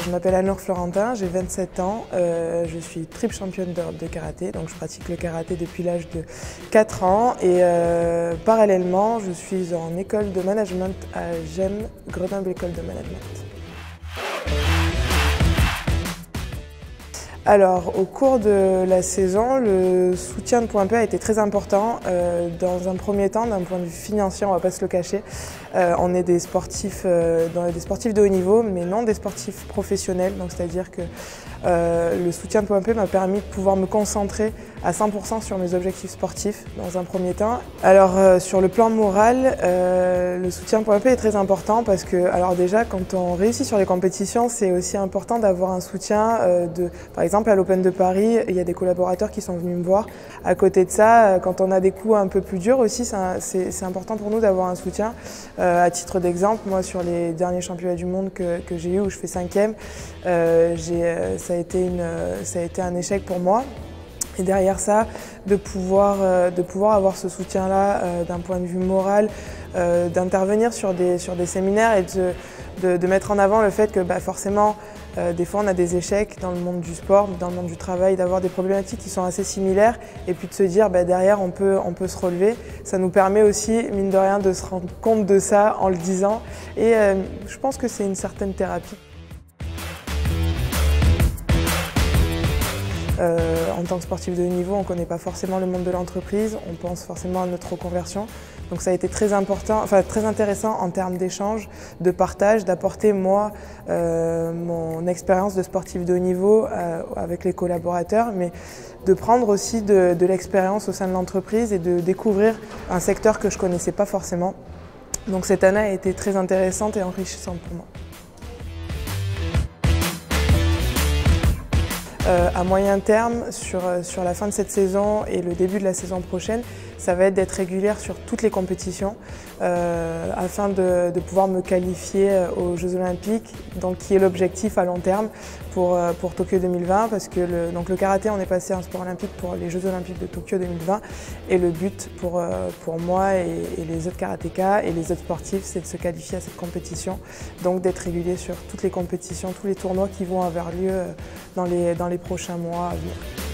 Je m'appelle Anne-Laure Florentin, j'ai 27 ans, je suis triple championne d'Europe de karaté, donc je pratique le karaté depuis l'âge de 4 ans et parallèlement je suis en école de management à GEM, Grenoble École de Management. Alors, au cours de la saison, le soutien de Point P a été très important. Dans un premier temps, d'un point de vue financier, on ne va pas se le cacher, on est des sportifs de haut niveau, mais non des sportifs professionnels. Donc, c'est-à-dire que le soutien de Point P m'a permis de pouvoir me concentrer à 100% sur mes objectifs sportifs dans un premier temps. Alors, sur le plan moral, le soutien de Point P est très important parce que, alors déjà, quand on réussit sur les compétitions, c'est aussi important d'avoir un soutien par exemple, à l'Open de Paris, il y a des collaborateurs qui sont venus me voir. À côté de ça, quand on a des coups un peu plus durs aussi, c'est important pour nous d'avoir un soutien. À titre d'exemple, moi sur les derniers championnats du monde que j'ai eu où je fais 5e, ça a été un échec pour moi. Et derrière ça, de pouvoir avoir ce soutien-là d'un point de vue moral, d'intervenir sur des séminaires et de mettre en avant le fait que forcément, des fois on a des échecs dans le monde du sport, dans le monde du travail, d'avoir des problématiques qui sont assez similaires et puis de se dire derrière on peut se relever. Ça nous permet aussi, mine de rien, de se rendre compte de ça en le disant et je pense que c'est une certaine thérapie. En tant que sportif de haut niveau, on ne connaît pas forcément le monde de l'entreprise, on pense forcément à notre reconversion. Donc ça a été très intéressant en termes d'échange, de partage, d'apporter moi mon expérience de sportif de haut niveau avec les collaborateurs, mais de prendre aussi de l'expérience au sein de l'entreprise et de découvrir un secteur que je ne connaissais pas forcément. Donc cette année a été très intéressante et enrichissante pour moi. À moyen terme, sur la fin de cette saison et le début de la saison prochaine, ça va être d'être régulière sur toutes les compétitions afin de pouvoir me qualifier aux Jeux Olympiques, donc qui est l'objectif à long terme pour Tokyo 2020 parce que le karaté, on est passé en sport olympique pour les Jeux Olympiques de Tokyo 2020 et le but pour moi et les autres karatékas et les autres sportifs, c'est de se qualifier à cette compétition, donc d'être régulier sur toutes les compétitions, tous les tournois qui vont avoir lieu dans les prochains mois à venir.